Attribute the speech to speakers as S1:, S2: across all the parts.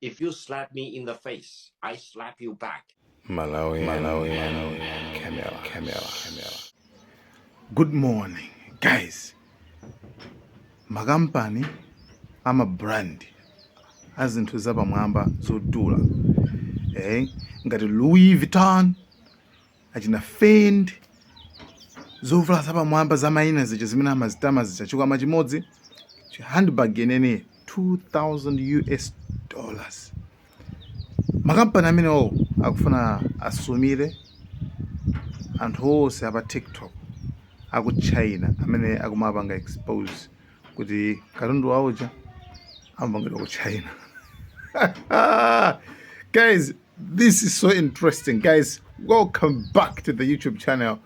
S1: If you slap me in the face, I slap you back.
S2: Malawi, Camera. Good morning, guys. Makampani ama-brand azinthu zapamwamba zodula ngati Louis Vuitton achina Fendi zovala zapamwamba zamayina zicha zimene amazitama zichachuka machimodzi handbag yenene $2,000. Makampani amenewo akufuna asumire anthu onse apa TikTok aku China amene akumapanga expose kuti katundu wawoja amapangidwa ku China. Guys, this is so interesting. Guys, welcome back to the YouTube channel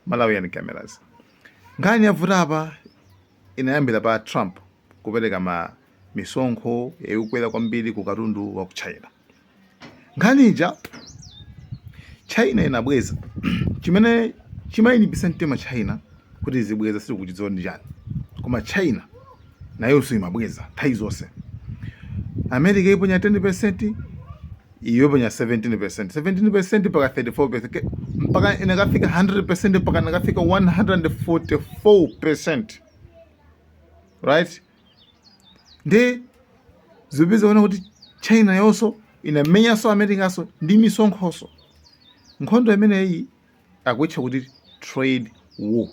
S2: Malawian Cameras. Ngani yavuta apa inayambira pa Trump kupereka misonkho yakukwera kwambiri ku katundu wa ku China. Nganija China inabweza chimene chimayinibisa mtima China kuti zibweza siri kuchidziwa ndi chani, koma China nayonso imabweza nthawi zonse. America iponya 10%, iyo iponya 17%, 17% mpaka 34%, mpaka inakafika 100%, mpaka inakafika 144%. Right? Ndi zibweza kuona kuti China yonso inamenyanso Americanso ndi misonkhoso. Nkhondo imeneyi akuitcha kuti trade war.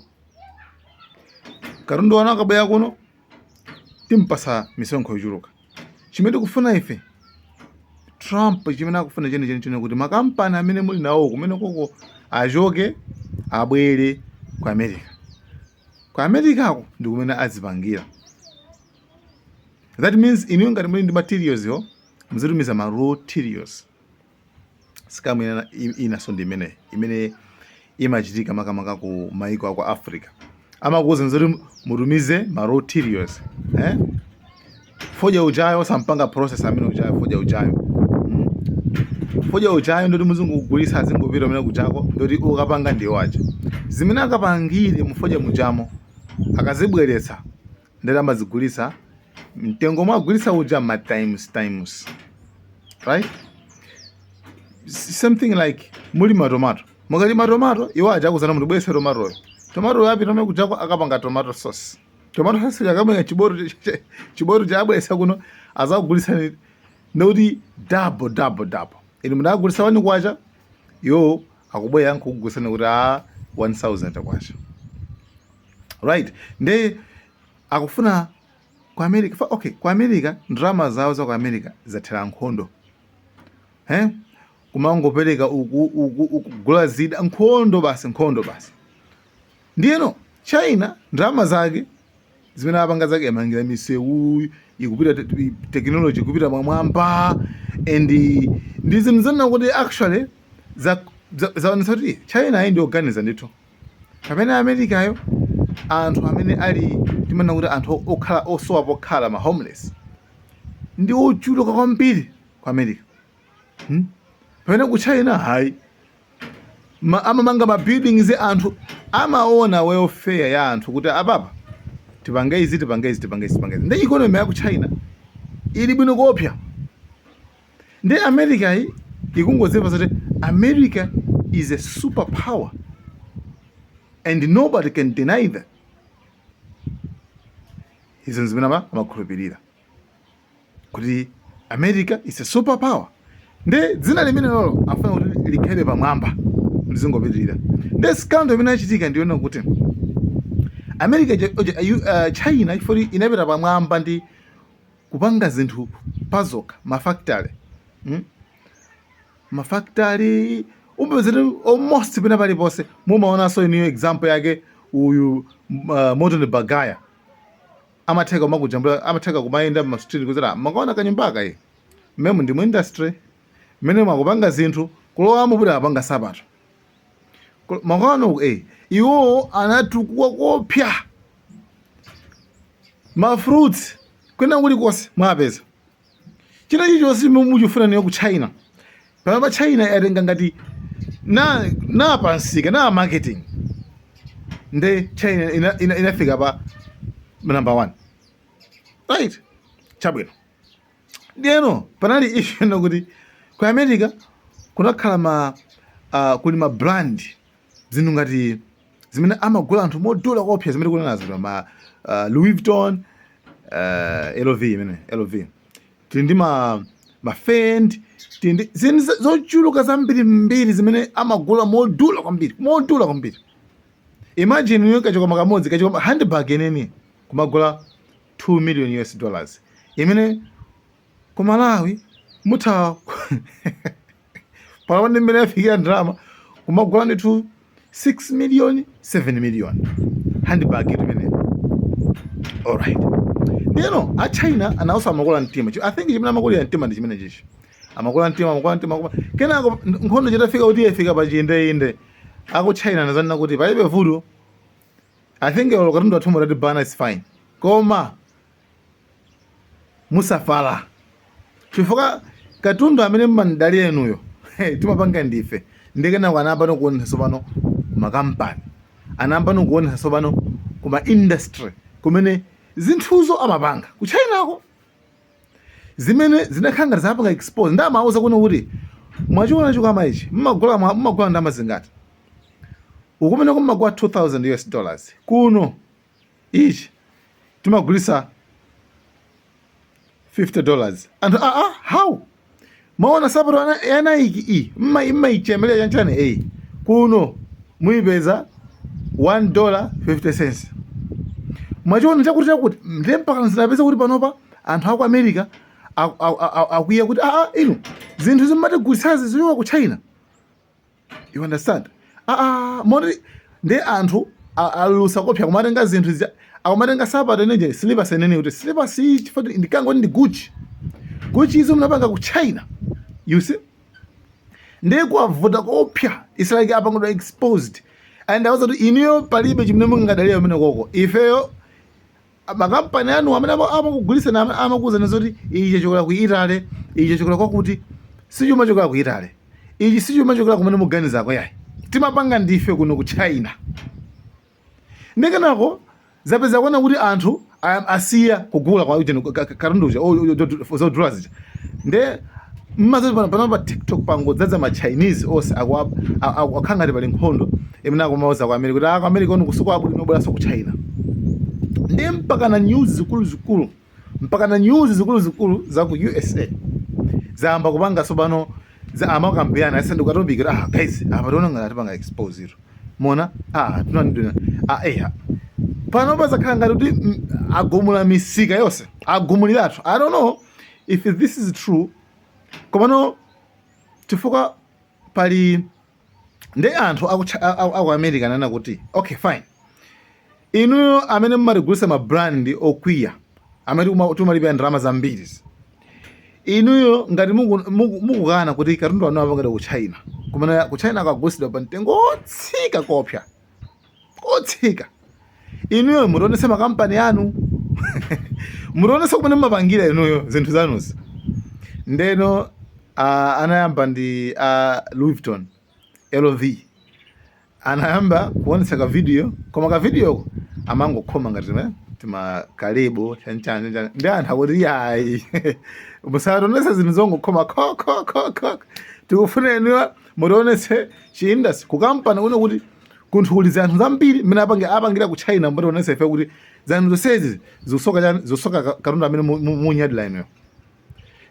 S2: Katundu wanu akabwera kuno timpasa misonkho yochuluka. Chimene tikufuna ife Trump chimene akufuna chene kuti makampani amene muli nawo kumene koko achoke abwere ku America. Ku Americako ndi kumene azipangira. That means inu ngati muli ndi materials yo muzitumiza ma raw materials. Sikamu inaso ndi imene imachitika makamaka ku maiko aku Africa. Amakuza nzuri mutumize ma raw materials. Foja ujayo sampanga process amene ujayo foja ujayo. Foja ujayo ndoti muzungu kugulisa azingopita amene kujako ndoti ukapanga ndi wacha. Zimene akapangire mufoja mujamo akazibweretsa ndeti amazigulisa mtengo mwagulisa uja ma times. Right? Something like muli tomato. Mukali tomato iwo aja kuzana munthu bwese tomato. Tomato yapi tomwe kujako akapanga tomato sauce. Tomato sauce yakamenya chiboru chabwesa kuno azakugulisa ndoti double. Inu munagulisa wani kwacha yo akubweya nkugulisa kuti 1000 kwacha. Right? Nde akufuna ku America. Okay, ku America drama zawo za ku America zathera nkhondo. Kumangopereka ukugula zida nkhondo basi. Ndiyeno China drama zake zimene apanga zake amangira misewu ikupita technology kupita mwamba and ndi zinthu zina kuti actually zaonesa kuti China ayi ndi organizer ndithu. Kapena America yo anthu amene ali timana kuti anthu okhala osowa pokhala ma homeless ndi ochuluka kwambiri ku America. Pamene ku China hayi amamanga ma buildings anthu amaona welfare ya anthu kuti apapa tipange izi. Ndi economy ya ku China ili bwino kopya. Ndi America yi ikungoziva zoti America is a superpower and nobody can deny that. Izo zimene amakhulupirira kuti America is a superpower. Ndi dzina limene lolo afuna kuti likhale pamwamba ndizingopitirira. Ndi scandal imene achitika ndiona kuti America China ifoti inapita pamwamba ndi kupanga zinthu pazoka mafactory umpezeti almost pena paliponse. Mumaonanso iniyo example yake uyu Morton Bagaya amatheka umakujambula amatheka kumayenda ma street kuzera makaona kanyumbaka iyi mmene ndi mu industry mmene makupanga zinthu kulowamo kuti apanga sapato makaona iwo anatukuwa kopya ma fruits kwena kulikonse mwapeza. China chilichonse muchifuna niyo ku China. Pamene China yatenga ngati na pansika na marketing nde China inafika pa number 1. Right? Chabwino. ndiyeno panali issue nokuti ku America kunakhala kuli ma brand zinthu ngati zimene amagula anthu modula kopsa zimene kuna nazo ma Louis Vuitton, LV imene LV tili ndi ma Fendi, tili ndi zinthu zochuluka zambiri mbiri zimene amagula modula kwambiri. Imagine niyo kachokoma kamodzi kachokoma handbag yeneni kumagula $2 million imene ku Malawi mutha pala mmene yafikira drama kumagula ndi 6 million 7 million handbag imene. Alright, ndiyeno a China anawusa amakola mtima. I think chimene amakolera mtima ndi chimene chichi, amakola mtima kenako nkhondo chitafika kuti yafika pa chiyendeyende aku China nazanena kuti palibe vuto. I think katundu athu mutati bana is fine, koma musafala chifukwa katundu amene mmandali enuyo timapanga ndife ndekenako anayamba nokuonesa pano makampani, anayamba nokuonesa pano kuma industry kumene zinthuzo amapanga ku Chinako zimene zinakhanga zapanga expose. Ndamauza kuno kuti mwachiona chokama ichi mmagula ndama zingati ukumene kumagula $2,000 kuno ichi timagulisa $50. Anthu how maona sabato ya Nike mmaichemelea chanchane kuno muipeza $1.50. Mwachiona chakuti ndempaka zinapeza kuti panopa anthu aku America akuya kuti inu zinthu zimatigulitsazi zichoka ku China, you understand? Moti ndi anthu alusa kopsa kumatenga zinthu akumatenga sabato ineje slippers enene kuti slippers chifukwa ndikangoti ndi Gucci izo mnapanga ku China, you see? Ndiye kuwavuta kopsa it's like apangodwa exposed and awuza kuti iniyo palibe chimene mungadalira pamene koko ifeyo makampani anu amene amakugulitsa na amakuwuzani zoti ichi chachokera ku Italy, ichi chachokera kwakuti sichuma chokera ku Italy, ichi sichuma chokera kumene muganizako yayi timapanga ndife kuno ku China. Ndikenako zapeza kuona kuti anthu asiya kugula kwa katunduja zodula zija nde mmazoti pano pa TikTok pango dzadza ma Chinese ose akhangati pali nkhondo imene akumauza ku America kuti ku America uno kusuku abuli nobweranso ku China. Ndi mpaka na news zikulu za ku USA zamba kupanga sobano za amakambiyana asende ukatobikira guys apa tiona ngati panga expose iro mona tunandina pano bazakhala ngati kuti agumula misika yonse agumuliratu. I don't know if this is true, komano chifukwa pali ndi anthu aku America nana kuti okay fine, inuyo amene mmatigulitsa ma brand okwiya amene tumalipa ndalama zambiri, inuyo ngati mukukana kuti katundu anu apangati ku China, kumene ku China akagulitsidwa pa mtengo otsika kopsa otsika, inuyo mutionese makampani anu mutionese kumene mmapangira inuyo zinthu zanuzi. Ndeno anayamba ndi Louis Vuitton LV anayamba kuonesa ka video, koma ka video amangokhoma ngati timakalebo chanchani ndi anthu akuti yayi musatonese zinthu zongokhoma tikufuna inuyo mutionese chi-industry ku kampani kuno kuti kunthukuliza anthu zambiri mmene apangira ku China mutionese ife kuti zanthu zonsezi zosoka katundu amene munyadila inuyo.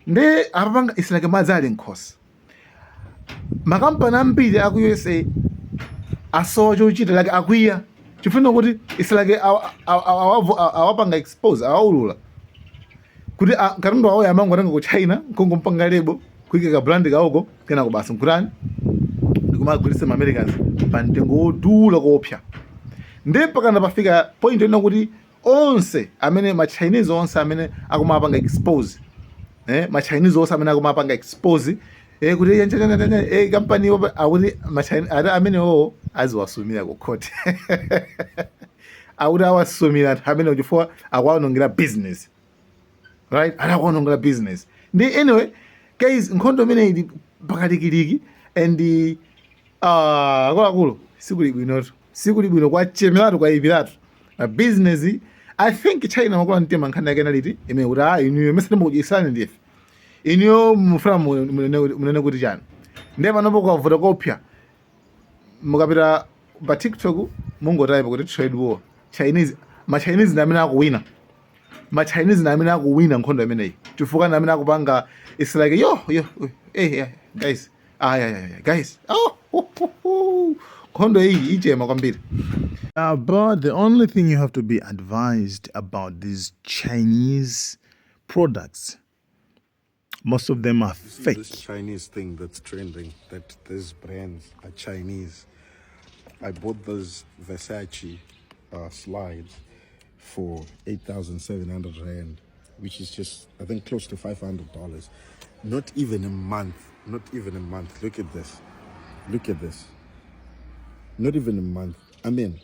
S2: Ndi apapanga isilake madzi ali nkhosa makampani ambiri aku USA asowa chochita like akwiya chifuna kuti isilake awapanga expose awulula kuti katundu awo yamango atenga ku China nkongompanga lebo kuike ka brand kaoko kena kubasa mkurani ndikumagulitsa ma Americans pa mtengo wodula kopsa. Ndi mpaka napafika point ina kuti onse amene ma Chinese onse amene akumapanga expose ma Chinese onse amene akumapanga expose kuti yanchana kampani awuti ma Chinese amene wo aziwasumira ku court awuti awasumira anthu amene chifukwa akuwanongera business, right? Akuwanongera business. Ndi anyway guys, nkhondo imene ili pakalikiliki and akuluakulu sikuli bwino kwachemeratu kwaipiratu business. I think China makola mtima nkhani yake naliti imene kuti inuyo mesene mukudyisani ndife iniyo mufuna munene kuti chani ndiye panopo kwa photocopy mukapita pa TikTok mungotaipa kuti trade war Chinese ma-Chinese ndi amene akuwina ma-Chinese ndi amene akuwina nkhondo imeneyi chifukwa ndi amene akupanga it's like guys guys nkhondo iyi ichema kwambiri. But the only thing you have to be advised about these Chinese products, most of them are fake.
S3: This Chinese thing that's trending, that these brands are Chinese. I bought those Versace slides for 8,700 Rand, which is just, I think, close to $500. Not even a month. Not even a month. Look at this. Look at this. Not even a month. I mean,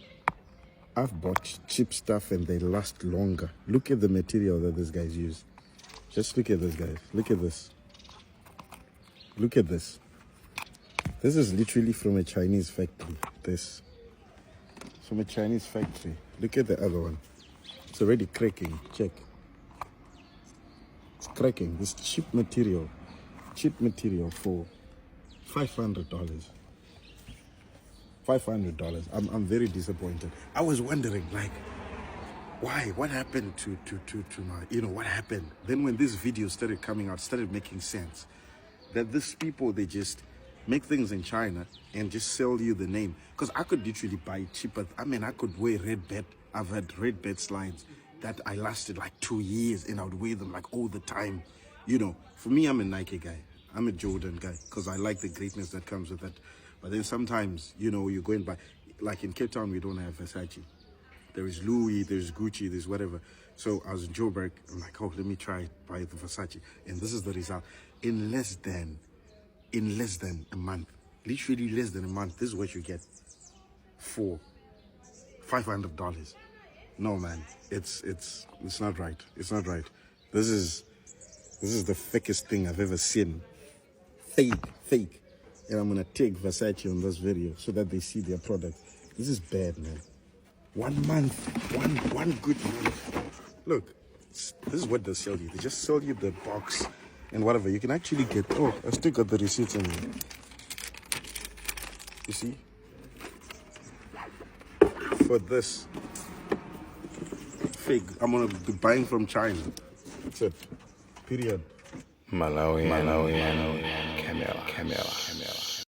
S3: I've bought cheap stuff and they last longer. Look at the material that these guys use. Just look at this, guys. Look at this. Look at this. This is literally from a Chinese factory. This. It's from a Chinese factory. Look at the other one. It's already cracking. Check. It's cracking. This cheap material for $500. $500. I'm very disappointed. I was wondering, like, why? What happened to my, what happened? Then when this video started coming out, started making sense. That these people, they just make things in China and just sell you the name. Because I could literally buy cheaper. I mean, I could wear Red Bet. I've had Red Bet slides that I lasted like 2 years and I would wear them like all the time. For me, I'm a Nike guy. I'm a Jordan guy because I like the greatness that comes with that. But then sometimes, you go and buy, like in Cape Town, we don't have Versace. There is Louis, there's Gucci, there's whatever. So I was in Joburg, I'm like, oh, let me try buy the Versace. And this is the result. In less than a month, literally less than a month, this is what you get for $500. No, man, it's not right. It's not right. This is the fakest thing I've ever seen. Fake. And I'm gonna take Versace on this video so that they see their product. This is bad, man. 1 month, one good month. Look, this is what they sell you. They just sell you the box and whatever. You can actually get, I still got the receipts in here. You see? For this fig, I'm gonna be buying from China. That's it. Period.
S4: Malawi, camera.